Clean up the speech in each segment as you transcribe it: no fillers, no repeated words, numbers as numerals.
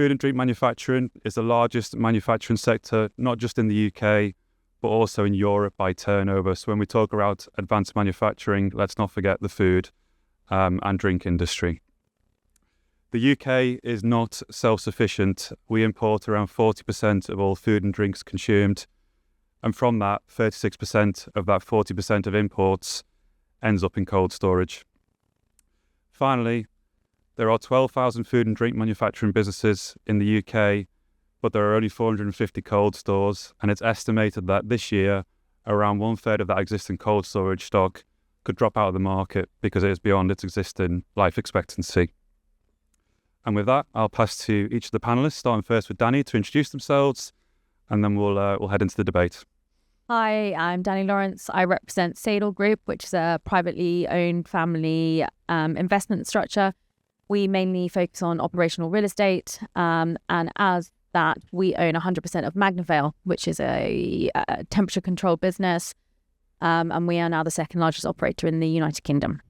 Food and drink manufacturing is the largest manufacturing sector, not just in the UK, but also in Europe by turnover. So when we talk about advanced manufacturing, let's not forget the food and drink industry. The UK is not self-sufficient. We import around 40% of all food and drinks consumed. And from that, 36% of that 40% of imports ends up in cold storage. Finally, there are 12,000 food and drink manufacturing businesses in the UK, but there are only 450 cold stores, and it's estimated that this year, around 1/3 of that existing cold storage stock could drop out of the market because it is beyond its existing life expectancy. And with that, I'll pass to each of the panellists, starting first with Danny to introduce themselves, and then we'll head into the debate. Hi, I'm Danny Lawrence. I represent Sadle Group, which is a privately owned family investment structure. We mainly focus on operational real estate, and as that, we own 100% of Magnavale, which is a temperature-controlled business, and we are now the second largest operator in the United Kingdom.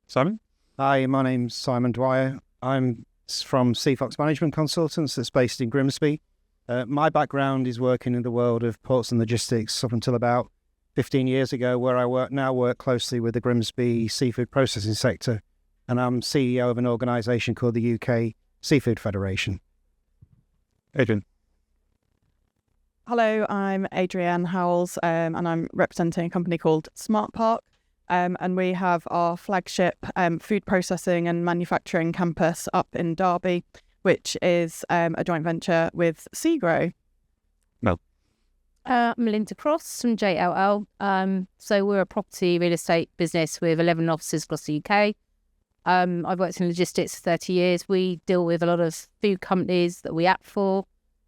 Simon? Hi, my name's Simon Dwyer. I'm from Seafox Management Consultants that's based in Grimsby. My background is working in the world of ports and logistics up until about 15 years ago, where I work closely with the Grimsby seafood processing sector, and I'm CEO of an organisation called the UK Seafood Federation. Adrian? Hello, I'm Adrienne Howells, and I'm representing a company called Smart Park. And we have our flagship food processing and manufacturing campus up in Derby, which is a joint venture with Seagrow. Mel? I'm Melinda Cross from JLL. So we're a property real estate business with 11 offices across the UK. I've worked in logistics for 30 years. We deal with a lot of food companies that we act for.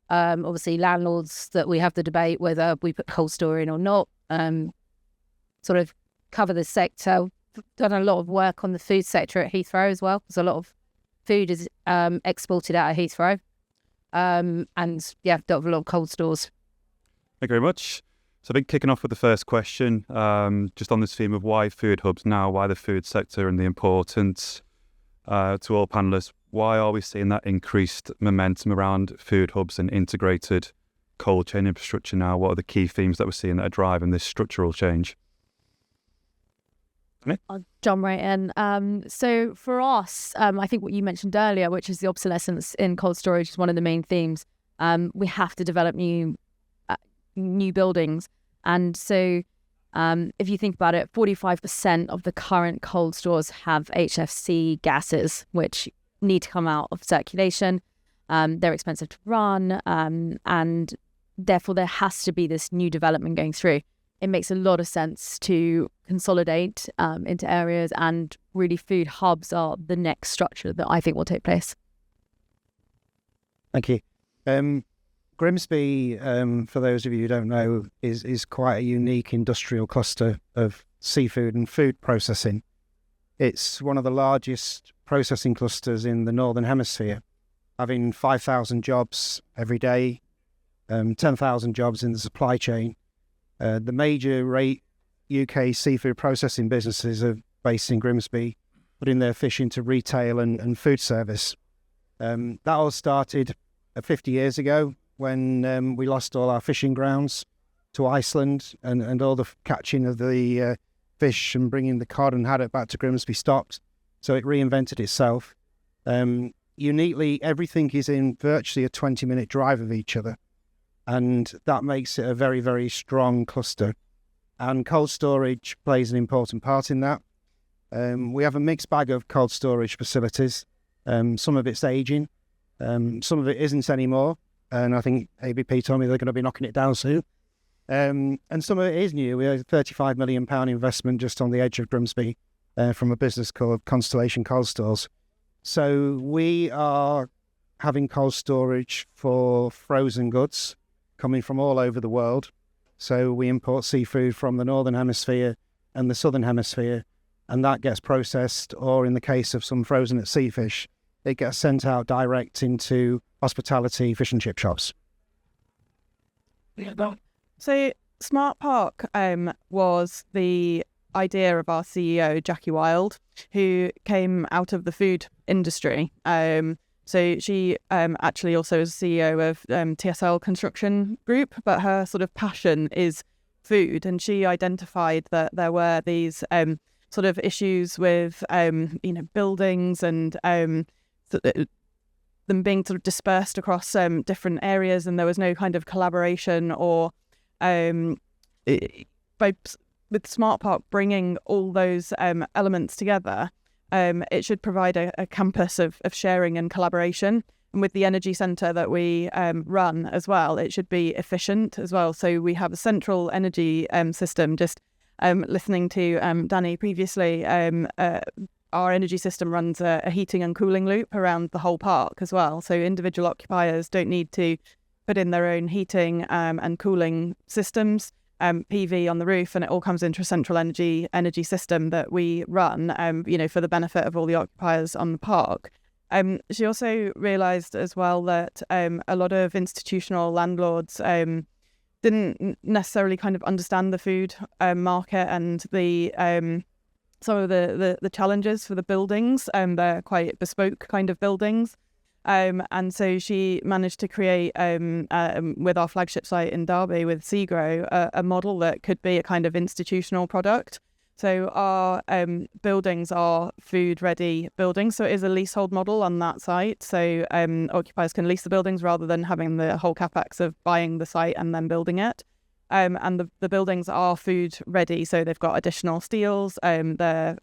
Obviously, landlords that we have the debate whether we put cold store in or not. Sort of cover the sector. Done a lot of work on the food sector at Heathrow as well, because a lot of food is exported out of Heathrow. And yeah, dealt with a lot of cold stores. Thank you very much. So I think kicking off with the first question, just on this theme of why food hubs now, why the food sector and the importance to all panellists, why are we seeing that increased momentum around food hubs and integrated cold chain infrastructure now? What are the key themes that we're seeing that are driving this structural change? I'll jump right in. So for us, I think what you mentioned earlier, which is the obsolescence in cold storage, is one of the main themes. We have to develop new buildings. And so if you think about it, 45% of the current cold stores have HFC gases, which need to come out of circulation. They're expensive to run, and therefore there has to be this new development going through. It makes a lot of sense to consolidate into areas, and really food hubs are the next structure that I think will take place. Thank you. Grimsby, for those of you who don't know, is quite a unique industrial cluster of seafood and food processing. It's one of the largest processing clusters in the Northern Hemisphere, having 5,000 jobs every day, 10,000 jobs in the supply chain. The major UK seafood processing businesses are based in Grimsby, putting their fish into retail and food service. That all started 50 years ago when we lost all our fishing grounds to Iceland, and all the catching of the fish and bringing the cod and haddock back to Grimsby stopped. So it reinvented itself. Uniquely, everything is in virtually a 20-minute drive of each other, and that makes it a very, very strong cluster. And cold storage plays an important part in that. We have a mixed bag of cold storage facilities. Some of it's aging, some of it isn't anymore, and I think ABP told me they're going to be knocking it down soon. And some of it is new. We have a £35 million investment just on the edge of Grimsby from a business called Constellation Cold Stores. So we are having cold storage for frozen goods coming from all over the world. So we import seafood from the Northern Hemisphere and the Southern Hemisphere, and that gets processed, or in the case of some frozen at sea fish, it gets sent out direct into hospitality fish and chip shops. So Smart Park was the idea of our CEO, Jackie Wild, who came out of the food industry. So she actually also is CEO of TSL Construction Group, but her sort of passion is food. And she identified that there were these sort of issues with, buildings and them being sort of dispersed across different areas, and there was no kind of collaboration or with Smart Park bringing all those elements together. It should provide a campus of sharing and collaboration. And with the energy centre that we run as well, it should be efficient as well. So we have a central energy system. Just listening to Danny previously, our energy system runs a heating and cooling loop around the whole park as well. So individual occupiers don't need to put in their own heating and cooling systems. PV on the roof, and it all comes into a central energy system that we run, for the benefit of all the occupiers on the park. She also realised as well that a lot of institutional landlords didn't necessarily kind of understand the food market and the some of the challenges for the buildings. They're quite bespoke kind of buildings. And so she managed to create, with our flagship site in Derby with SeaGrow, a model that could be a kind of institutional product. So our buildings are food-ready buildings. So it is a leasehold model on that site. So occupiers can lease the buildings rather than having the whole capex of buying the site and then building it. And the buildings are food-ready. So they've got additional steels, they're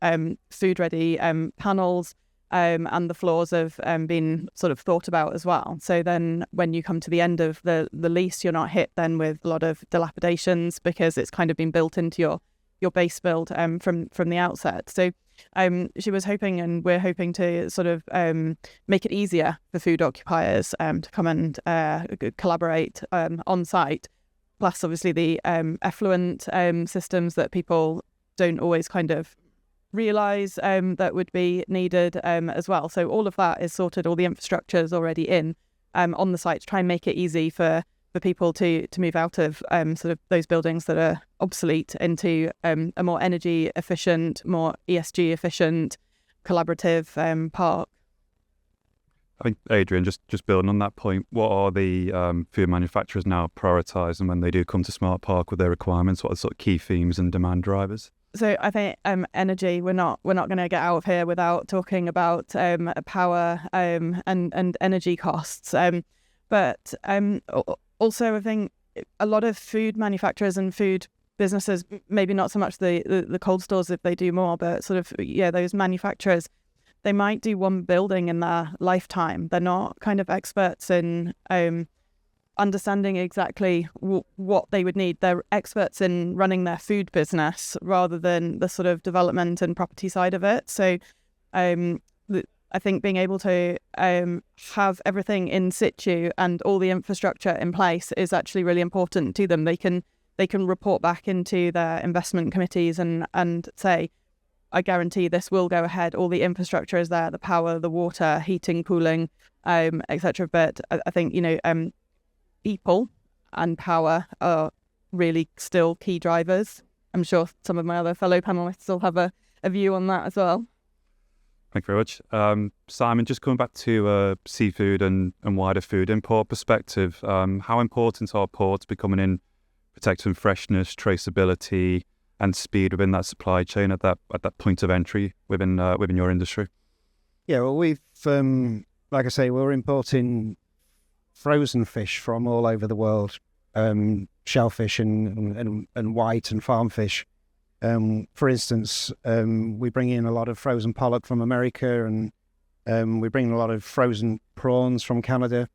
food-ready panels, and the floors have been sort of thought about as well. So then when you come to the end of the lease, you're not hit then with a lot of dilapidations because it's kind of been built into your base build from the outset. So she was hoping, and we're hoping, to sort of make it easier for food occupiers to come and collaborate on site. Plus, obviously, the effluent systems that people don't always kind of realise that would be needed as well. So all of that is sorted, all the infrastructure is already in on the site to try and make it easy for people to move out of sort of those buildings that are obsolete into a more energy efficient, more ESG efficient, collaborative park. I think, Adrian, just building on that point, what are the food manufacturers now prioritising when they do come to Smart Park with their requirements? What are the sort of key themes and demand drivers? So I think energy, we're not going to get out of here without talking about power and energy costs. But also I think a lot of food manufacturers and food businesses, maybe not so much the cold stores if they do more, but sort of, those manufacturers, they might do one building in their lifetime. They're not kind of experts in understanding exactly what they would need. They're experts in running their food business rather than the sort of development and property side of it. So I think being able to have everything in situ and all the infrastructure in place is actually really important to them. They can report back into their investment committees and say, I guarantee this will go ahead. All the infrastructure is there, the power, the water, heating, cooling, etc. But I think, people and power are really still key drivers. I'm sure some of my other fellow panellists will have a view on that as well. Thank you very much. Simon, just coming back to seafood and wider food import perspective, how important are ports becoming in protecting freshness, traceability and speed within that supply chain at that point of entry within your industry? Yeah, well, we've, like I say, we're importing frozen fish from all over the world, shellfish and white and farm fish. For instance, we bring in a lot of frozen pollock from America, and we bring a lot of frozen prawns from Canada,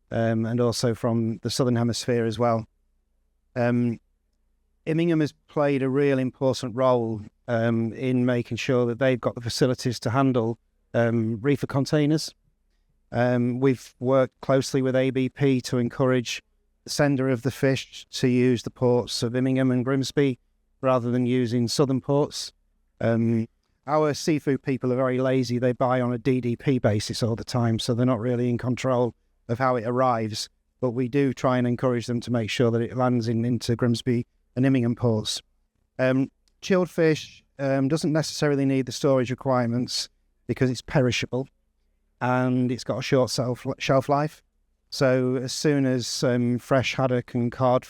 and also from the Southern Hemisphere as well. Immingham has played a real important role in making sure that they've got the facilities to handle reefer containers. We've worked closely with ABP to encourage the sender of the fish to use the ports of Immingham and Grimsby rather than using southern ports. Our seafood people are very lazy. They buy on a DDP basis all the time, so they're not really in control of how it arrives. But we do try and encourage them to make sure that it lands into Grimsby and Immingham ports. Chilled fish doesn't necessarily need the storage requirements because it's perishable. and it's got a short shelf life. So as soon as fresh haddock and cod,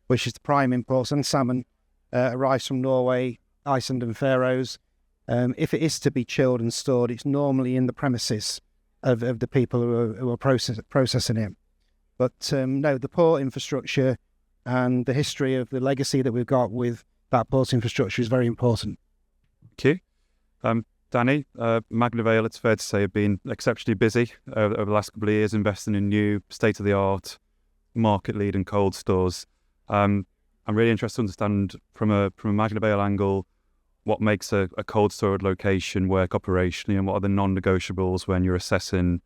which is the prime imports, and salmon arrives from Norway, Iceland and Faroes, if it is to be chilled and stored, it's normally in the premises of the people who are processing it. But no, the port infrastructure and the history of the legacy that we've got with that port infrastructure is very important. Thank you. Danny, Magna Vale, it's fair to say, have been exceptionally busy over the last couple of years, investing in new state-of-the-art, market-leading cold stores. I'm really interested to understand from a Magna Vale angle what makes a cold storage location work operationally, and what are the non-negotiables when you're assessing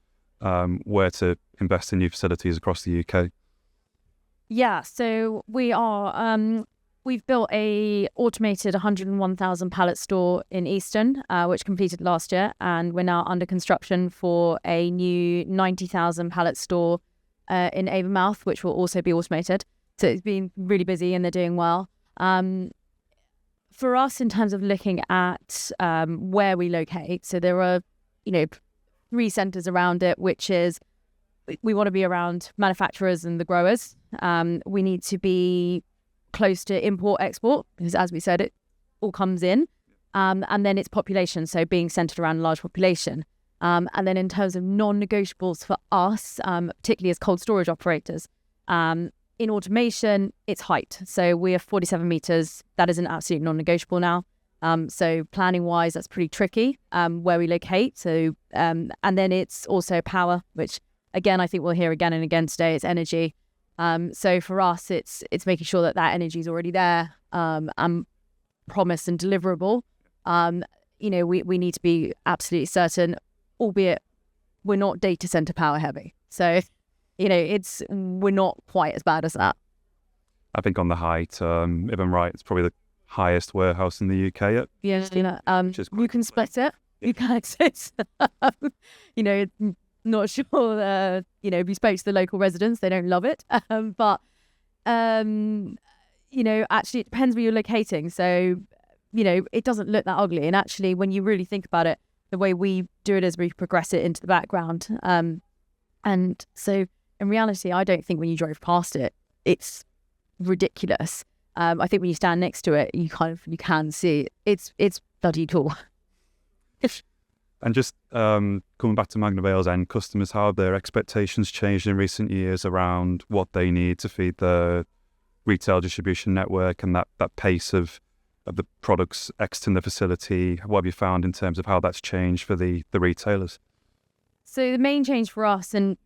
where to invest in new facilities across the UK. Yeah, so we've built a automated 101,000 pallet store in Easton, which completed last year, and we're now under construction for a new 90,000 pallet store in Avonmouth, which will also be automated. So it's been really busy and they're doing well. For us, in terms of looking at where we locate, so there are, 3 centres around it, which is we want to be around manufacturers and the growers. We need to be close to import-export, because as we said, it all comes in. And then it's population, so being centred around a large population. And then in terms of non-negotiables for us, particularly as cold storage operators, in automation, it's height. So we have 47 metres. That is an absolute non-negotiable now. So planning-wise, that's pretty tricky where we locate. So and then it's also power, which again, I think we'll hear again and again today. It's energy. So for us, it's making sure that energy is already there and promised and deliverable. We need to be absolutely certain, albeit we're not data center power heavy. So, we're not quite as bad as that. I think on the height, if I'm right, it's probably the highest warehouse in the UK. Yeah, you can split it. You can access. Not sure. We spoke to the local residents; they don't love it. But actually, it depends where you're locating. So, it doesn't look that ugly. And actually, when you really think about it, the way we do it is we progress it into the background. And so, in reality, I don't think when you drove past it, it's ridiculous. I think when you stand next to it, you can see it's bloody tall. And just coming back to Magna Vale's end customers, how have their expectations changed in recent years around what they need to feed the retail distribution network and that pace of the products exiting the facility? What have you found in terms of how that's changed for the retailers? So the main change for us, and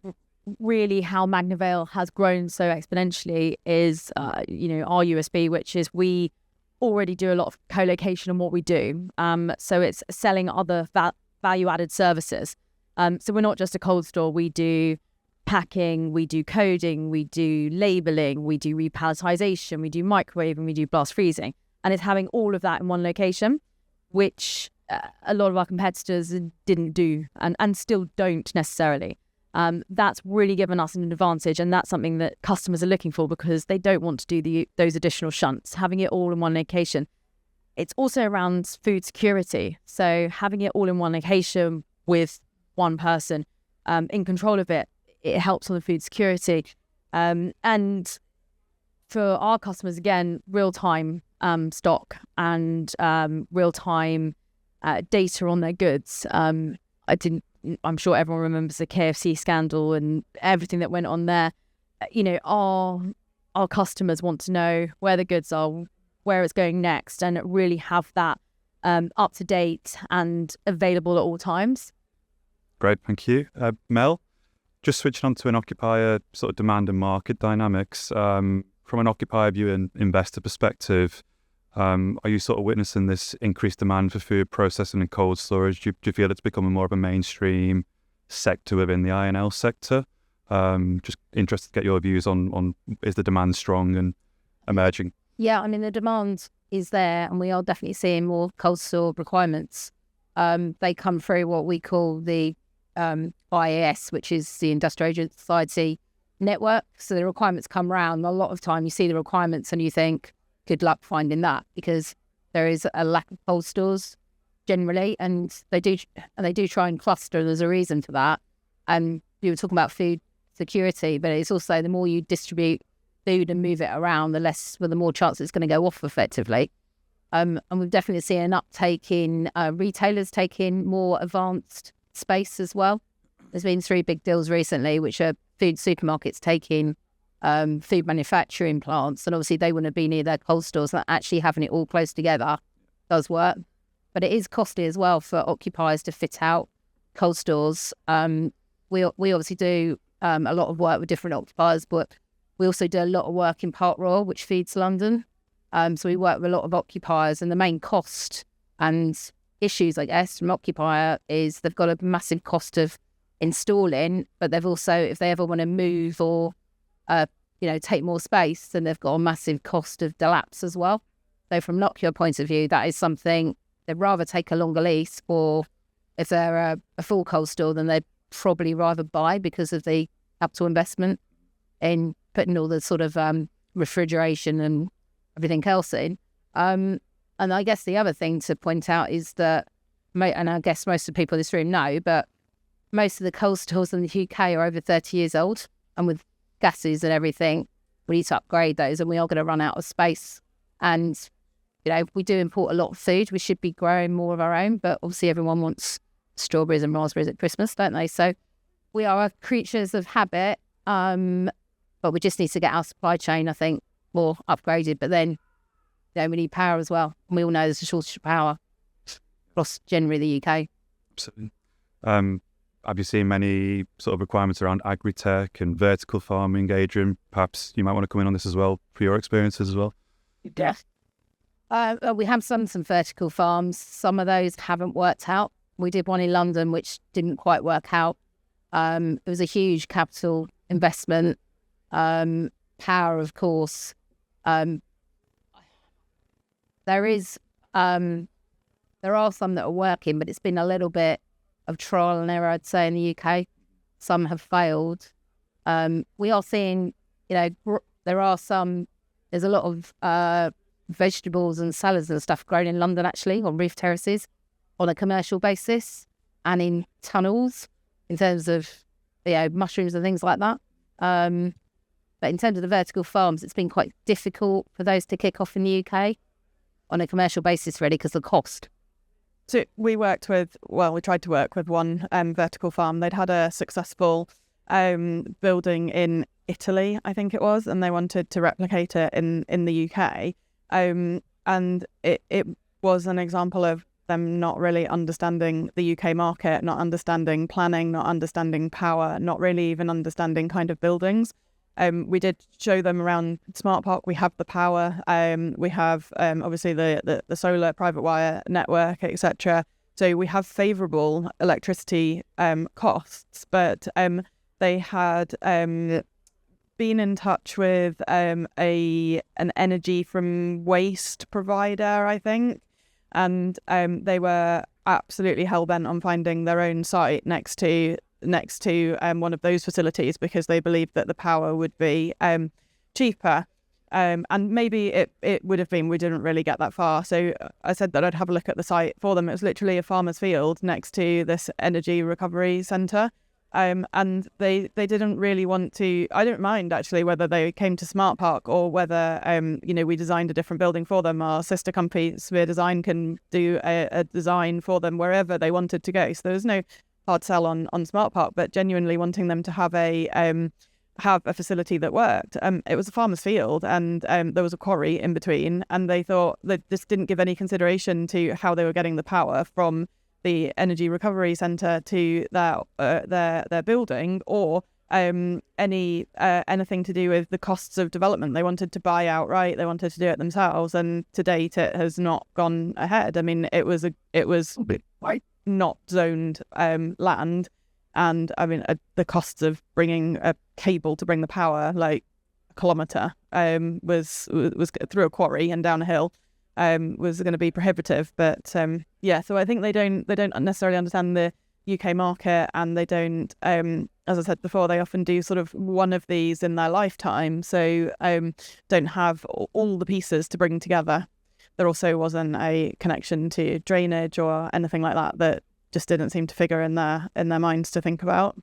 really how Magna Vale has grown so exponentially, is our USP, which is we already do a lot of co-location in what we do. So it's selling other value-added services. So we're not just a cold store. We do packing, we do coding, we do labelling, we do repalletization, we do microwaving, we do blast freezing. And it's having all of that in one location, which a lot of our competitors didn't do and still don't necessarily. That's really given us an advantage, and that's something that customers are looking for because they don't want to do those additional shunts. Having it all in one location. It's also around food security. So having it all in one location with one person in control of it, it helps on the food security. And for our customers, again, real-time stock and real-time data on their goods. I'm sure everyone remembers the KFC scandal and everything that went on there. Our customers want to know where the goods are, where it's going next, and really have that up to date and available at all times. Great, thank you. Mel, just switching on to an occupier sort of demand and market dynamics. From an occupier view and investor perspective, are you sort of witnessing this increased demand for food processing and cold storage? Do you feel it's becoming more of a mainstream sector within the I&L sector? Just interested to get your views on is the demand strong and emerging? Yeah, I mean, the demand is there, and we are definitely seeing more cold store requirements. They come through what we call the IAS, which is the Industrial Agent Society network. So the requirements come round. A lot of time you see the requirements and you think, good luck finding that, because there is a lack of cold stores generally, and they do try and cluster. There's a reason for that. And you were talking about food security, but it's also the more you distribute food and move it around, the more chance it's going to go off effectively. And we've definitely seen an uptake in retailers taking more advanced space as well. There's been 3 big deals recently, which are food supermarkets taking food manufacturing plants, and obviously they want to be near their cold stores. That actually having it all close together does work, but it is costly as well for occupiers to fit out cold stores. We obviously do a lot of work with different occupiers, but we also do a lot of work in Park Royal, which feeds London. So we work with a lot of occupiers, and the main cost and issues, I guess, from occupier is they've got a massive cost of installing, but they've also, if they ever want to move or take more space, then they've got a massive cost of delapse as well. So from an occupier point of view, that is something they'd rather take a longer lease, or if they're a full cold store, then they'd probably rather buy because of the capital investment in putting all the sort of refrigeration and everything else in. And I guess the other thing to point out is that, and I guess most of the people in this room know, but most of the cold stores in the UK are over 30 years old, and with gases and everything, we need to upgrade those, and we are going to run out of space. And we do import a lot of food. We should be growing more of our own, but obviously everyone wants strawberries and raspberries at Christmas, don't they? So we are creatures of habit, but we just need to get our supply chain, I think, more upgraded. But then we need power as well, and we all know there's a shortage of power across generally the UK. Absolutely. Have you seen many sort of requirements around agri-tech and vertical farming, Adrian? Perhaps you might want to come in on this as well, for your experiences as well. Yeah. We have some vertical farms. Some of those haven't worked out. We did one in London, which didn't quite work out. It was a huge capital investment. Power, of course. There are some that are working, but it's been a little bit of trial and error, I'd say, in the UK. Some have failed. We are seeing, there's a lot of vegetables and salads and stuff grown in London, actually, on roof terraces, on a commercial basis, and in tunnels, in terms of, mushrooms and things like that. But in terms of the vertical farms, it's been quite difficult for those to kick off in the UK on a commercial basis, really, because of the cost. So we tried to work with one vertical farm. They'd had a successful building in Italy, I think it was, and they wanted to replicate it in the UK. And it was an example of them not really understanding the UK market, not understanding planning, not understanding power, not really even understanding kind of buildings. We did show them around Smart Park. We have the power. We have obviously the solar private wire network, etc. So we have favourable electricity costs, but they had been in touch with an energy from waste provider, I think, and they were absolutely hell-bent on finding their own site next to one of those facilities, because they believed that the power would be cheaper. And maybe it would have been, we didn't really get that far. So I said that I'd have a look at the site for them. It was literally a farmer's field next to this energy recovery centre. And they didn't really want to, I don't mind actually whether they came to Smart Park or whether, we designed a different building for them. Our sister company, Sphere Design, can do a design for them wherever they wanted to go. So there was no hard sell on Smart Park, but genuinely wanting them to have a facility that worked. It was a farmer's field, and there was a quarry in between, and they thought that this didn't give any consideration to how they were getting the power from the energy recovery centre to their building, or anything to do with the costs of development. They wanted to buy outright. They wanted to do it themselves, and to date it has not gone ahead. I mean, it was not zoned land, and I mean the costs of bringing a cable to bring the power, like a kilometre, was through a quarry and down a hill, was going to be prohibitive. But so I think they don't necessarily understand the UK market, and they don't, as I said before, they often do sort of one of these in their lifetime, so don't have all the pieces to bring together. There also wasn't a connection to drainage or anything like that just didn't seem to figure in their minds to think about.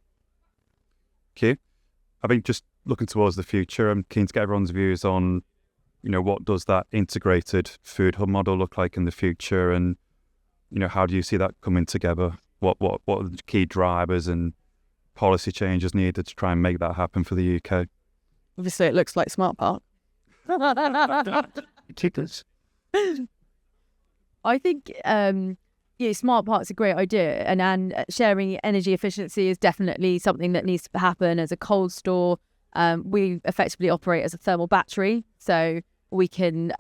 you. I think just looking towards the future, I'm keen to get everyone's views on, what does that integrated food hub model look like in the future, and how do you see that coming together? What are the key drivers and policy changes needed to try and make that happen for the UK? Obviously, it looks like Smart Park. I think smart park's a great idea, and sharing energy efficiency is definitely something that needs to happen. As a cold store, we effectively operate as a thermal battery, so we can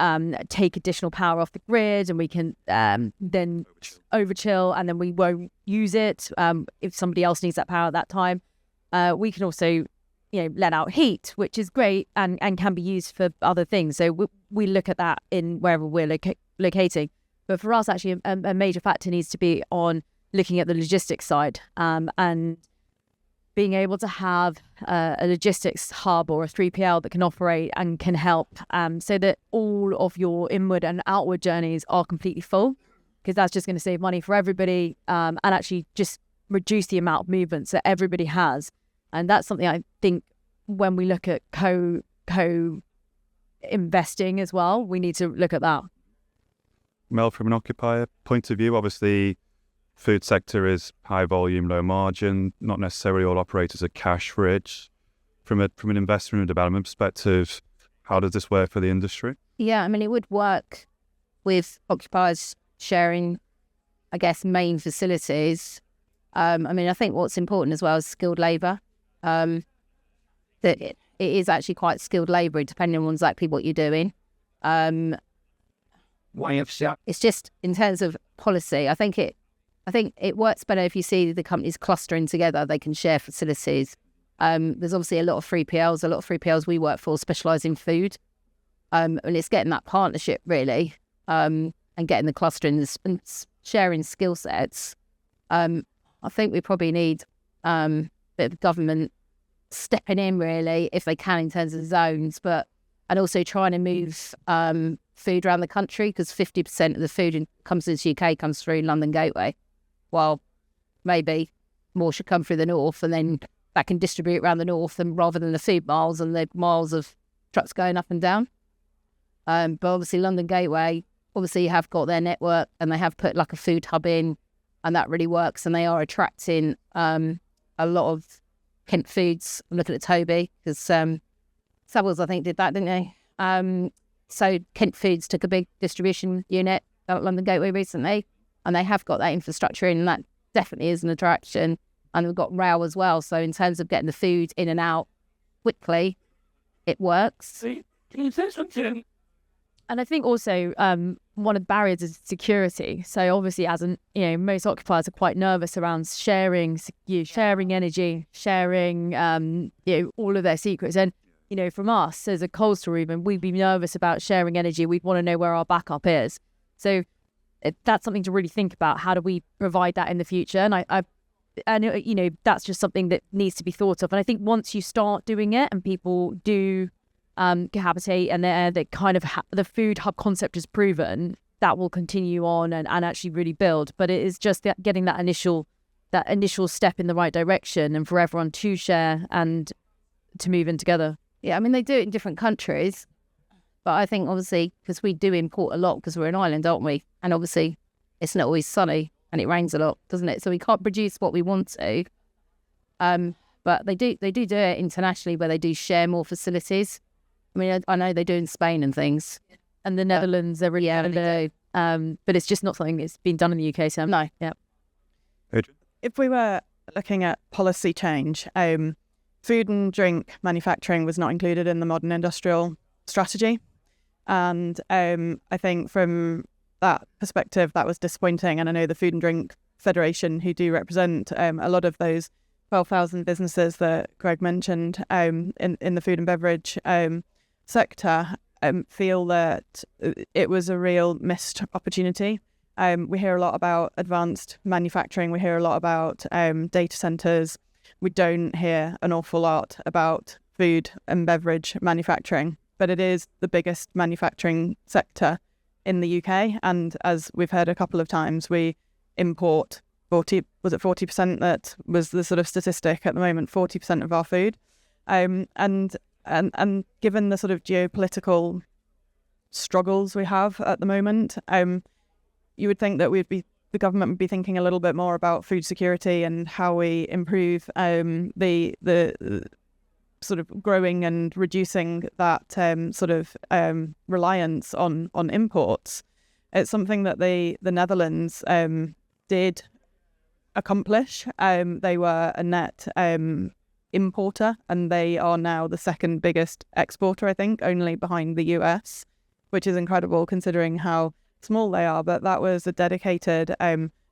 take additional power off the grid, and we can then overchill, and then we won't use it if somebody else needs that power at that time. We can also let out heat, which is great and can be used for other things. So we look at that in wherever we're locating. But for us, actually, a major factor needs to be on looking at the logistics side and being able to have a logistics hub or a 3PL that can operate and can help so that all of your inward and outward journeys are completely full, because that's just going to save money for everybody and actually just reduce the amount of movements that everybody has. And that's something I think when we look at co-investing as well, we need to look at that. Mel, from an occupier point of view, obviously food sector is high volume, low margin, not necessarily all operators are cash rich. From an investment and development perspective, how does this work for the industry? Yeah, I mean, it would work with occupiers sharing, I guess, main facilities. I think what's important as well is skilled labour. That it is actually quite skilled labour depending on exactly what you're doing. It's just in terms of policy, I think it works better if you see the companies clustering together. They can share facilities. There's obviously a lot of 3PLs. A lot of 3PLs we work for specialise in food. And it's getting that partnership really, and getting the clustering and sharing skill sets. I think we probably need a bit of government stepping in really, if they can, in terms of zones, and also trying to move food around the country, because 50% of the food comes into the UK comes through London Gateway, while maybe more should come through the north, and then that can distribute around the north, and rather than the food miles and the miles of trucks going up and down. But obviously London Gateway, obviously have got their network, and they have put like a food hub in, and that really works, and they are attracting a lot of Kent Foods. I'm looking at Toby, because Savills, I think, did that, didn't they? So Kent Foods took a big distribution unit out at London Gateway recently, and they have got that infrastructure in, and that definitely is an attraction. And we've got rail as well. So in terms of getting the food in and out quickly, it works. And I think also one of the barriers is security. So obviously, most occupiers are quite nervous around sharing energy, sharing all of their secrets. And from us as a cold store, even we'd be nervous about sharing energy. We'd want to know where our backup is. So that's something to really think about. How do we provide that in the future? And that's just something that needs to be thought of. And I think once you start doing it and people do cohabitate, and the kind of the food hub concept is proven, that will continue on and actually really build. But it is just getting that initial step in the right direction, and for everyone to share and to move in together. Yeah, I mean, they do it in different countries, but I think obviously because we do import a lot because we're an island, aren't we? And obviously it's not always sunny and it rains a lot, doesn't it? So we can't produce what we want to. But they do it internationally, where they do share more facilities. I mean, I know they do in Spain and things. And the Netherlands, they're really do. But it's just not something that's been done in the UK. So no. Yeah. If we were looking at policy change, food and drink manufacturing was not included in the modern industrial strategy. And I think from that perspective, that was disappointing. And I know the Food and Drink Federation, who do represent a lot of those 12,000 businesses that Greg mentioned in the food and beverage sector, feel that it was a real missed opportunity. We hear a lot about advanced manufacturing. We hear a lot about data centres. We don't hear an awful lot about food and beverage manufacturing, but it is the biggest manufacturing sector in the UK. And as we've heard a couple of times, we import 40% that was the sort of statistic at the moment, 40% of our food. And given the sort of geopolitical struggles we have at the moment, you would think that the government would be thinking a little bit more about food security and how we improve the sort of growing and reducing that reliance on imports. It's something that the Netherlands did accomplish. They were a net importer, and they are now the second biggest exporter, I think, only behind the US, which is incredible considering how small they are. But that was a dedicated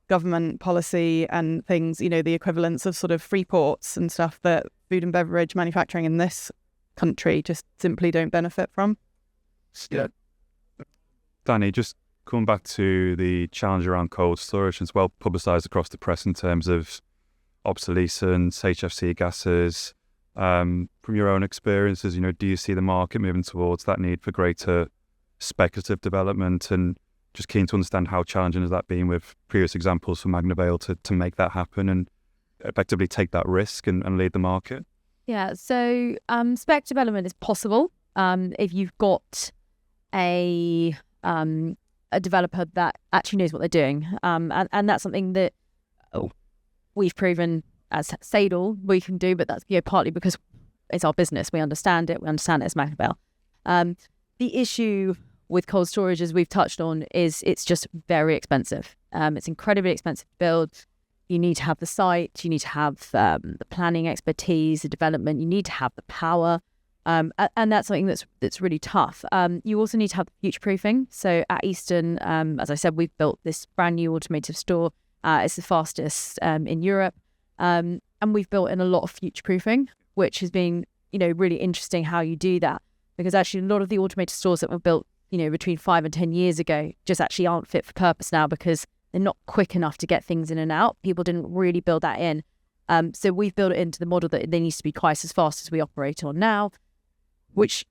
government policy and things, the equivalents of sort of free ports and stuff that food and beverage manufacturing in this country just simply don't benefit from. Yeah. Danny, just coming back to the challenge around cold storage, it's well publicised across the press in terms of obsolescence, HFC gases. From your own experiences, do you see the market moving towards that need for greater speculative development? And just keen to understand how challenging has that been with previous examples from Magnavale to make that happen and effectively take that risk and lead the market? Yeah, so spec development is possible if you've got a developer that actually knows what they're doing. And that's something that we've proven as Sadle we can do, but that's partly because it's our business. We understand it. We understand it as Magnavale. The issue with cold storage, as we've touched on, is it's just very expensive. It's incredibly expensive to build. You need to have the site. You need to have the planning expertise, the development. You need to have the power. And that's something that's really tough. You also need to have future-proofing. So at Eastern, as I said, we've built this brand new automated store. It's the fastest in Europe. And we've built in a lot of future-proofing, which has been, really interesting how you do that. Because actually a lot of the automated stores that were built, between 5 and 10 years ago just actually aren't fit for purpose now because they're not quick enough to get things in and out. People didn't really build that in. So we've built it into the model that they need to be twice as fast as we operate on now, which,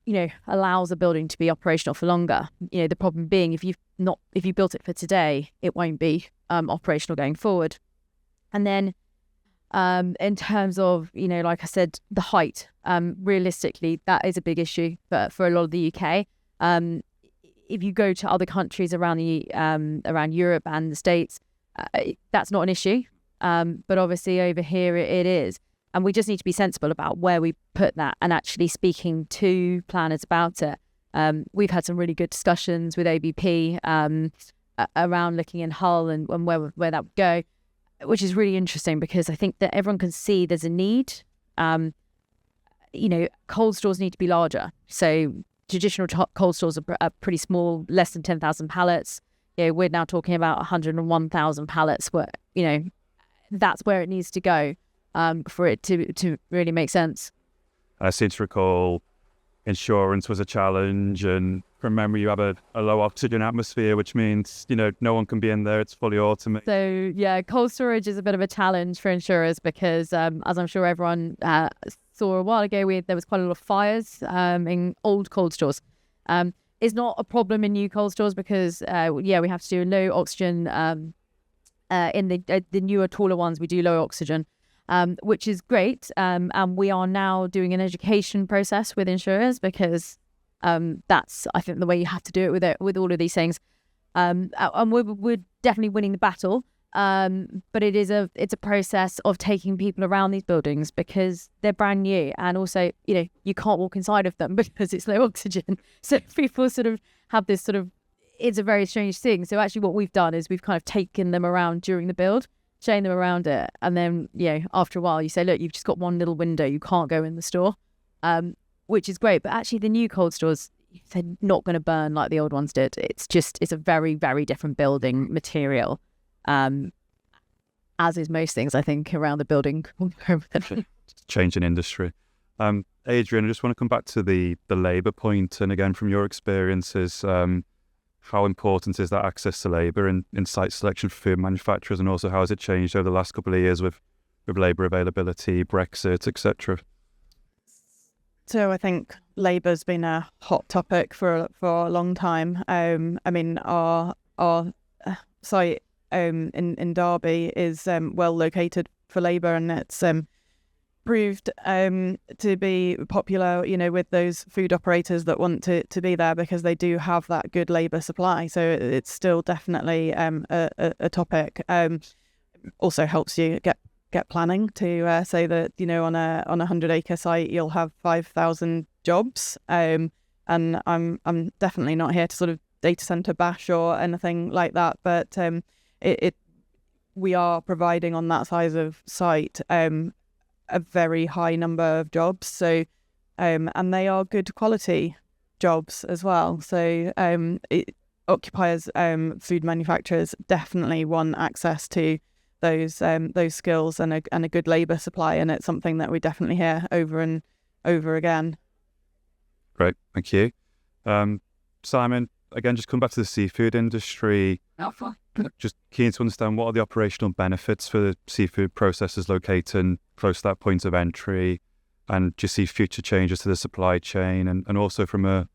allows a building to be operational for longer. The problem being if you built it for today, it won't be operational going forward. And then in terms of, like I said, the height, realistically, that is a big issue for a lot of the UK. If you go to other countries around Europe and the States, that's not an issue. But obviously over here it is. And we just need to be sensible about where we put that and actually speaking to planners about it. We've had some really good discussions with ABP around looking in Hull and where that would go, which is really interesting because I think that everyone can see there's a need. Cold stores need to be larger. So traditional cold stores are pretty small, less than 10,000 pallets. We're now talking about 101,000 pallets. Where that's where it needs to go for it to really make sense. I seem to recall insurance was a challenge, and from memory you have a low oxygen atmosphere, which means no one can be in there. It's fully automated. So yeah, cold storage is a bit of a challenge for insurers because as I'm sure everyone saw a while ago, there was quite a lot of fires in old cold stores. It's not a problem in new cold stores because we have to do low oxygen in the newer, taller ones. We do low oxygen, which is great. And we are now doing an education process with insurers because that's, I think, the way you have to do it with all of these things. And we're definitely winning the battle. But it's a process of taking people around these buildings because they're brand new, and also you can't walk inside of them because it's low oxygen. So people sort of have this it's a very strange thing. So actually what we've done is we've kind of taken them around during the build, showing them around it, and then after a while you say, look, you've just got one little window, you can't go in the store, which is great. But actually the new cold stores, they're not going to burn like the old ones did. It's a very, very different building material. As is most things, I think, around the building. Change in industry. Adrian, I just want to come back to the labour point, and again, from your experiences, how important is that access to labour in site selection for food manufacturers, and also how has it changed over the last couple of years with labour availability, Brexit, etc.? So I think labour's been a hot topic for a long time. I mean, our site in Derby is well located for labour, and it's proved to be popular, with those food operators that want to be there because they do have that good labour supply. So it's still definitely a topic. Also helps you get planning to say that on a 100-acre site you'll have 5,000 jobs. And I'm definitely not here to sort of data centre bash or anything like that, but we are providing on that size of site a very high number of jobs. So and they are good quality jobs as well. So occupiers, food manufacturers definitely want access to those skills and a good labour supply, and it's something that we definitely hear over and over again. Great, thank you. Simon, again, just come back to the seafood industry. Just keen to understand, what are the operational benefits for the seafood processors locating close to that point of entry, and do you see future changes to the supply chain, and also from a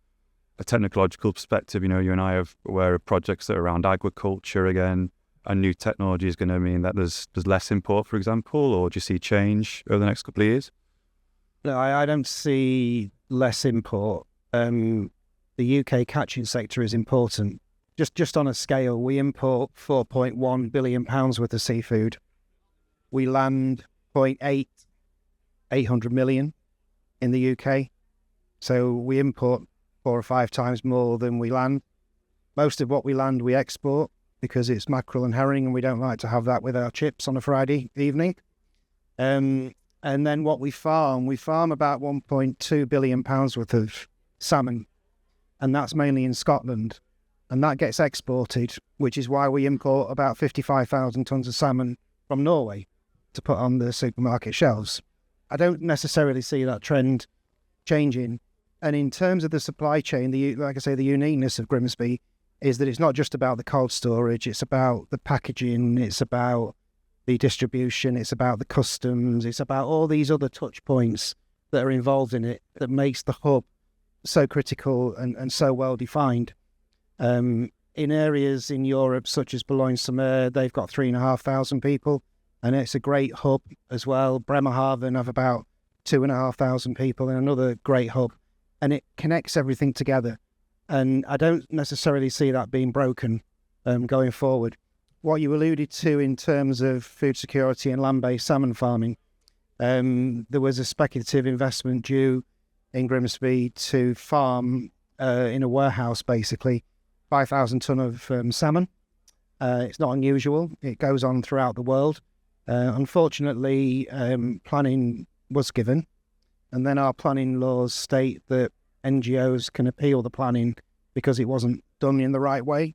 technological perspective? You and I are aware of projects that are around agriculture again, and new technology is going to mean that there's less import, for example, or do you see change over the next couple of years? No, I don't see less import. The UK catching sector is important. Just on a scale, we import £4.1 billion worth of seafood. We land 800 million in the UK. So we import 4 or 5 times more than we land. Most of what we land, we export because it's mackerel and herring, and we don't like to have that with our chips on a Friday evening. And then what we farm about £1.2 billion worth of salmon, and that's mainly in Scotland. And that gets exported, which is why we import about 55,000 tonnes of salmon from Norway to put on the supermarket shelves. I don't necessarily see that trend changing. And in terms of the supply chain, like I say, the uniqueness of Grimsby is that it's not just about the cold storage, it's about the packaging, it's about the distribution, it's about the customs, it's about all these other touch points that are involved in it that makes the hub so critical and so well defined. In areas in Europe, such as Boulogne-sur-Mer, they've got 3,500 people, and it's a great hub as well. Bremerhaven have about 2,500 people, and another great hub, and it connects everything together. And I don't necessarily see that being broken going forward. What you alluded to in terms of food security and land-based salmon farming, there was a speculative investment due in Grimsby to farm in a warehouse, basically, 5,000 tonne of salmon. It's not unusual. It goes on throughout the world. Unfortunately, planning was given, and then our planning laws state that NGOs can appeal the planning because it wasn't done in the right way.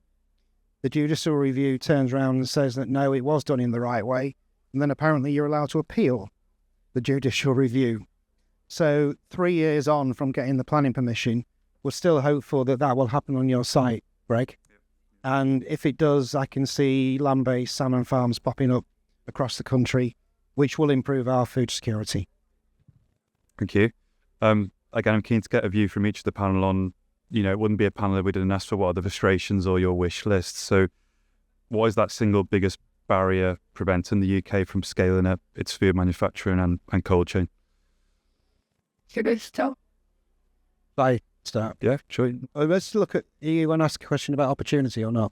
The judicial review turns around and says that no, it was done in the right way, and then apparently you're allowed to appeal the judicial review. So 3 years on from getting the planning permission, we're still hopeful that that will happen on your site, Greg. And if it does, I can see land-based salmon farms popping up across the country, which will improve our food security. Thank you. Again, I'm keen to get a view from each of the panel on, it wouldn't be a panel if we didn't ask for what are the frustrations or your wish list. So what is that single biggest barrier preventing the UK from scaling up its food manufacturing and cold chain? Should I start? I start. Yeah, sure. Let's look at, you want to ask a question about opportunity or not?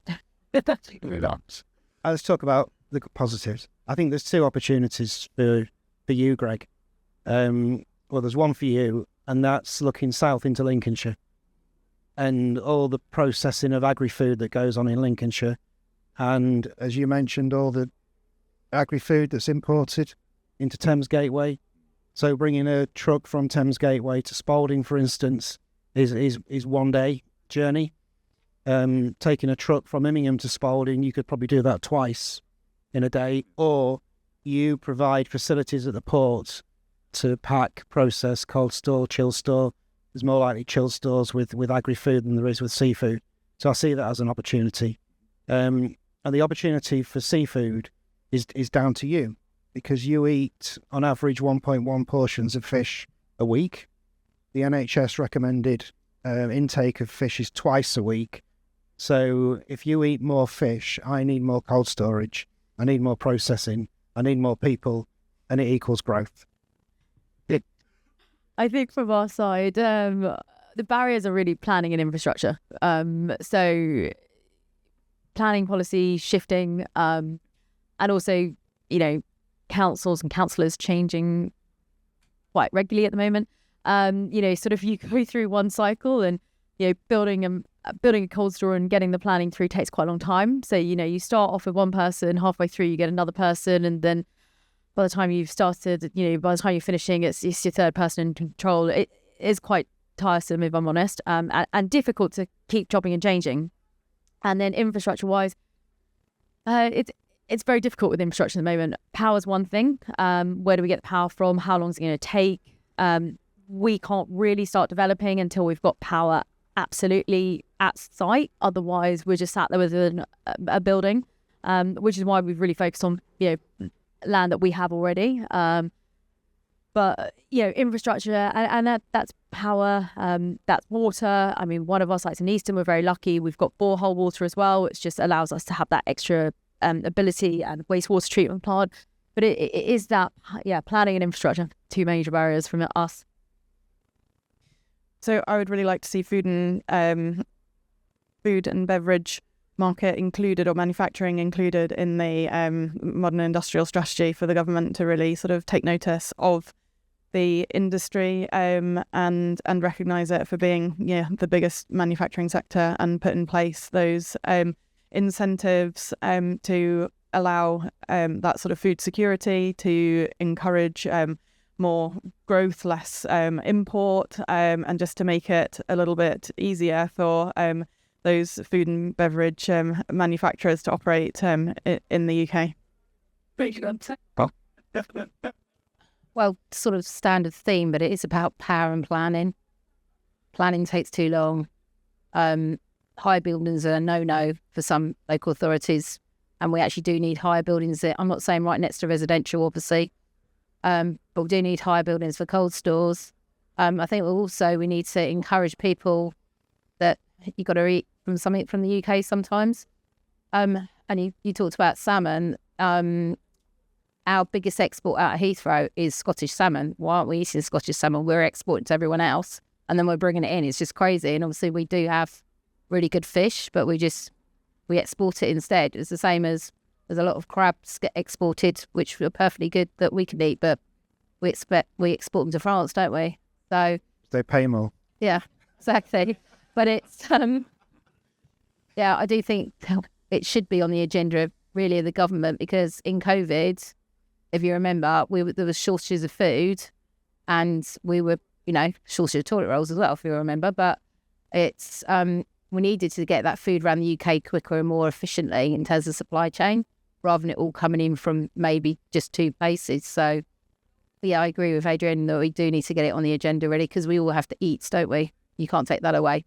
That's a good answer. Let's talk about the positives. I think there's 2 opportunities for you, Greg. Well, there's one for you, and that's looking south into Lincolnshire and all the processing of agri-food that goes on in Lincolnshire. And as you mentioned, all the agri-food that's imported into Thames Gateway. So bringing a truck from Thames Gateway to Spalding, for instance, is 1 day journey. Taking a truck from Immingham to Spalding, you could probably do that twice in a day. Or you provide facilities at the port to pack, process, cold store, chill store. There's more likely chill stores with agri-food than there is with seafood. So I see that as an opportunity. And the opportunity for seafood is down to you, because you eat on average 1.1 portions of fish a week. The NHS recommended intake of fish is twice a week. So if you eat more fish, I need more cold storage, I need more processing, I need more people, and it equals growth. I think from our side, the barriers are really planning and infrastructure. So planning policy shifting, and also, councils and councillors changing quite regularly at the moment. Sort of you go through one cycle and, building a cold store and getting the planning through takes quite a long time. So, you start off with one person, halfway through you get another person, and then by the time you've started, by the time you're finishing, it's your third person in control. It is quite tiresome, if I'm honest, and difficult to keep chopping and changing. And then infrastructure-wise, it's very difficult with infrastructure at the moment. Power's one thing. Where do we get the power from? How long is it going to take? We can't really start developing until we've got power absolutely at site. Otherwise, we're just sat there with a building, which is why we've really focused on, land that we have already. But, infrastructure, and that's power, that's water. I mean, one of our sites in Easton, we're very lucky. We've got borehole water as well, which just allows us to have that extra ability, and wastewater treatment plant. But it is that, planning and infrastructure, two major barriers from us. So I would really like to see food and beverage market included, or manufacturing included, in the modern industrial strategy for the government to really sort of take notice of the industry, and recognise it for being the biggest manufacturing sector, and put in place those incentives to allow that sort of food security, to encourage more growth, less import, and just to make it a little bit easier for those food and beverage manufacturers to operate in the UK. Well, sort of standard theme, but it is about power and planning. Planning takes too long. High buildings are a no-no for some local authorities, and we actually do need higher buildings. I'm not saying right next to residential, obviously, but we do need higher buildings for cold stores. I think we need to encourage people that you've got to eat from something from the UK sometimes. And you talked about salmon. Our biggest export out of Heathrow is Scottish salmon. Why aren't we eating Scottish salmon? We're exporting to everyone else, and then we're bringing it in. It's just crazy. And obviously we do have really good fish, but we export it instead. It's the same as there's a lot of crabs get exported, which are perfectly good that we can eat, but we export them to France, don't we? So they pay more. Yeah, exactly. But it's I do think it should be on the agenda of really the government, because in COVID, if you remember, there was shortages of food, and we were, shortage of toilet rolls as well, if you remember. But it's we needed to get that food around the UK quicker and more efficiently in terms of supply chain, rather than it all coming in from maybe just two places. So, I agree with Adrian that we do need to get it on the agenda really, because we all have to eat, don't we? You can't take that away.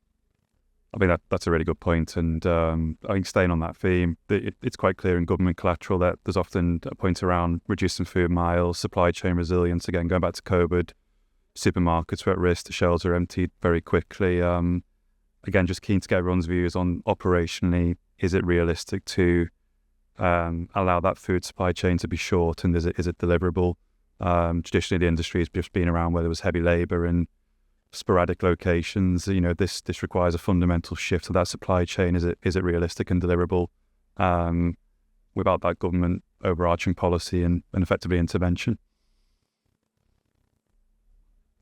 I think that's a really good point. And I think staying on that theme, it's quite clear in government collateral that there's often a point around reducing food miles, supply chain resilience. Again, going back to COVID, supermarkets were at risk, the shelves are emptied very quickly. Again, just keen to get everyone's views on operationally, is it realistic to allow that food supply chain to be short, and is it deliverable? Traditionally, the industry has just been around where there was heavy labour and sporadic locations. This requires a fundamental shift to that supply chain. Is it realistic and deliverable without that government overarching policy and effectively intervention?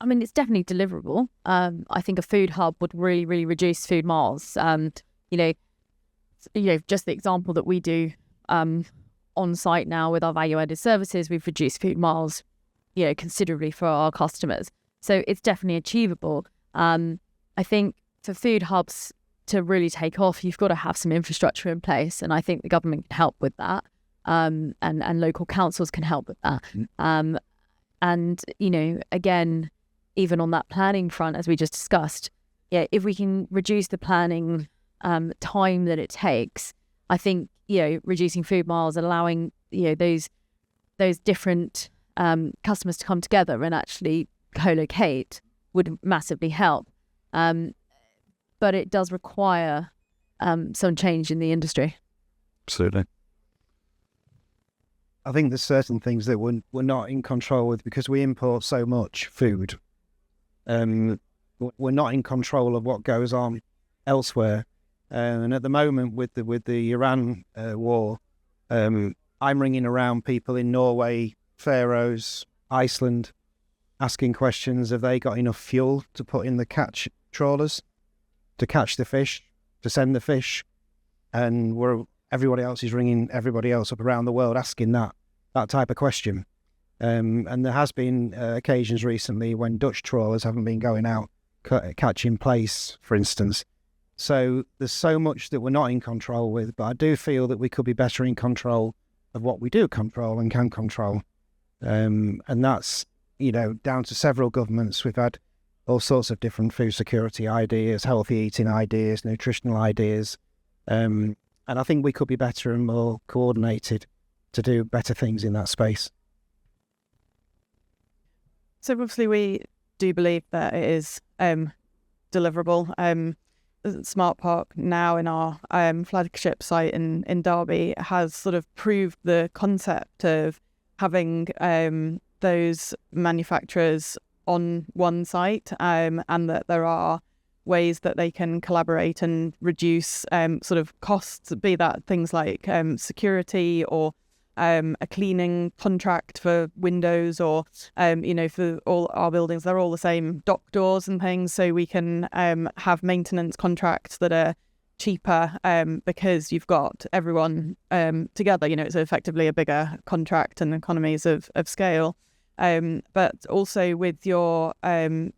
I mean, it's definitely deliverable. I think a food hub would really, really reduce food miles. Just the example that we do on site now with our value-added services, we've reduced food miles, considerably for our customers. So it's definitely achievable. I think for food hubs to really take off, you've got to have some infrastructure in place, and I think the government can help with that, and local councils can help with that. And again, even on that planning front, as we just discussed, if we can reduce the planning time that it takes, I think reducing food miles and allowing those different customers to come together and actually co-locate would massively help. But it does require some change in the industry. Absolutely. I think there's certain things that we're not in control with because we import so much food. We're not in control of what goes on elsewhere. And at the moment, with the Iran war, I'm ringing around people in Norway, Faroes, Iceland, asking questions: have they got enough fuel to put in the catch trawlers to catch the fish, to send the fish? And everybody else is ringing everybody else up around the world asking that type of question. And there has been occasions recently when Dutch trawlers haven't been going out catching plaice, for instance. So there's so much that we're not in control with, but I do feel that we could be better in control of what we do control and can control. And that's, down to several governments. We've had all sorts of different food security ideas, healthy eating ideas, nutritional ideas. And I think we could be better and more coordinated to do better things in that space. So obviously we do believe that it is deliverable. Smart Park now in our flagship site in Derby has sort of proved the concept of having those manufacturers on one site, and that there are ways that they can collaborate and reduce sort of costs, be that things like security or a cleaning contract for windows, or for all our buildings, they're all the same dock doors and things, so we can have maintenance contracts that are cheaper because you've got everyone together. It's effectively a bigger contract and economies of scale. But also with your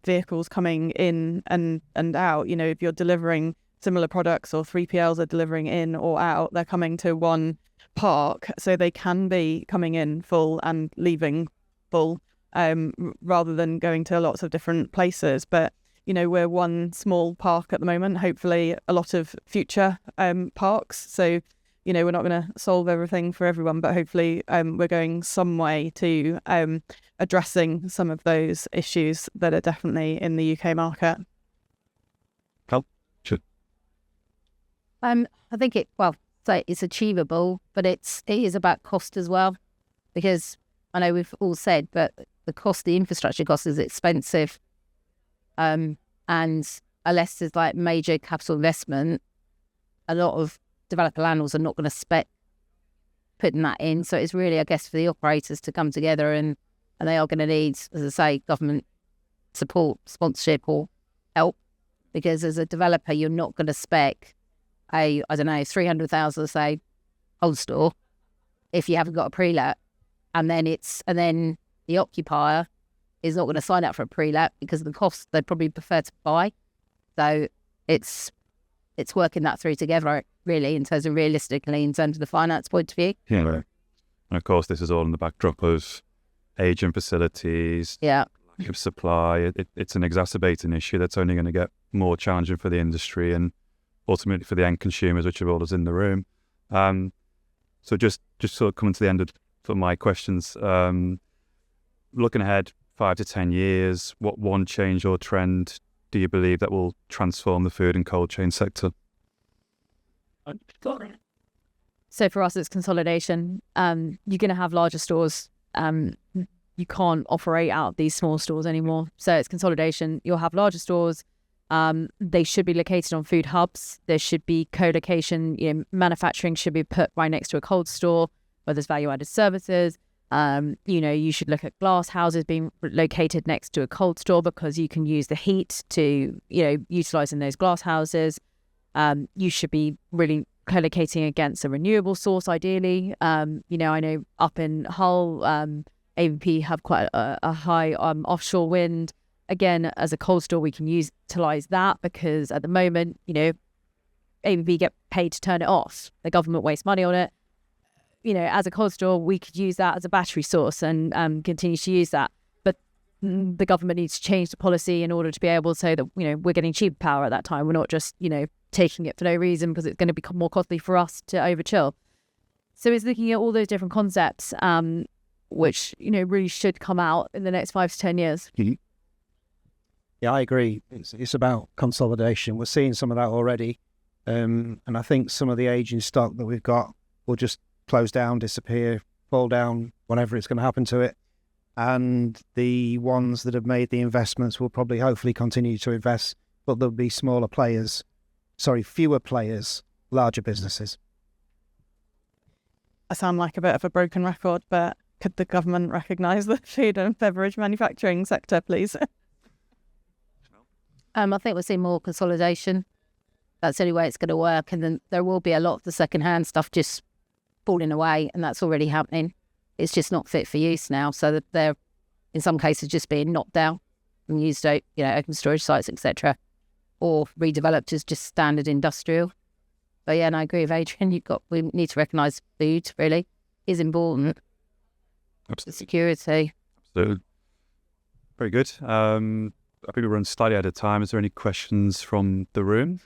vehicles coming in and out, if you're delivering similar products, or 3PLs are delivering in or out, they're coming to one park, so they can be coming in full and leaving full, rather than going to lots of different places. But we're one small park at the moment, hopefully a lot of future parks, so we're not going to solve everything for everyone, but hopefully we're going some way to addressing some of those issues that are definitely in the UK market. I think it's achievable, but it is about cost as well, because I know we've all said, but the infrastructure cost is expensive, and unless there's like major capital investment, a lot of developer landlords are not going to spec putting that in. So it's really, I guess, for the operators to come together, and they are going to need, as I say, government support, sponsorship or help, because as a developer, you're not going to spec a, 300,000, say, cold store if you haven't got a pre-let, and then the occupier is not going to sign up for a pre-let because of the cost. They'd probably prefer to buy. So it's working that through together, really, in terms of the finance point of view. Yeah. And of course, this is all in the backdrop of aging facilities, lack of supply. It's an exacerbating issue that's only going to get more challenging for the industry and ultimately for the end consumers, which are all us in the room. So just sort of coming to the end of my questions, looking ahead 5 to 10 years, what one change or trend do you believe that will transform the food and cold chain sector? So for us, it's consolidation. You're going to have larger stores. You can't operate out of these small stores anymore. So it's consolidation. You'll have larger stores. They should be located on food hubs. There should be co-location. Manufacturing should be put right next to a cold store where there's value-added services. You should look at glass houses being located next to a cold store, because you can use the heat to, utilising those glass houses. You should be really co-locating against a renewable source, ideally. I know up in Hull, AVP have quite a high offshore wind. Again, as a cold store, we can utilise that, because at the moment, AVP get paid to turn it off. The government wastes money on it. As a cold store, we could use that as a battery source and continue to use that. But the government needs to change the policy in order to be able to say that, we're getting cheap power at that time. We're not just, taking it for no reason because it's going to become more costly for us to overchill. So it's looking at all those different concepts, which, really should come out in the next 5 to 10 years. Yeah, I agree. It's about consolidation. We're seeing some of that already. And I think some of the aging stock that we've got will just close down, disappear, fall down, whatever it's going to happen to it. And the ones that have made the investments will probably hopefully continue to invest, but there'll be fewer players, larger businesses. I sound like a bit of a broken record, but could the government recognise the food and beverage manufacturing sector, please? I think we'll see more consolidation. That's the only way it's going to work. And then there will be a lot of the second-hand stuff just falling away, and that's already happening. It's just not fit for use now. So that they're, in some cases, just being knocked down and used out, open storage sites, etc., or redeveloped as just standard industrial. But yeah, and I agree with Adrian. We need to recognise food really is important. Absolutely. Security. Absolutely. Very good. I think we run slightly out of time. Is there any questions from the room?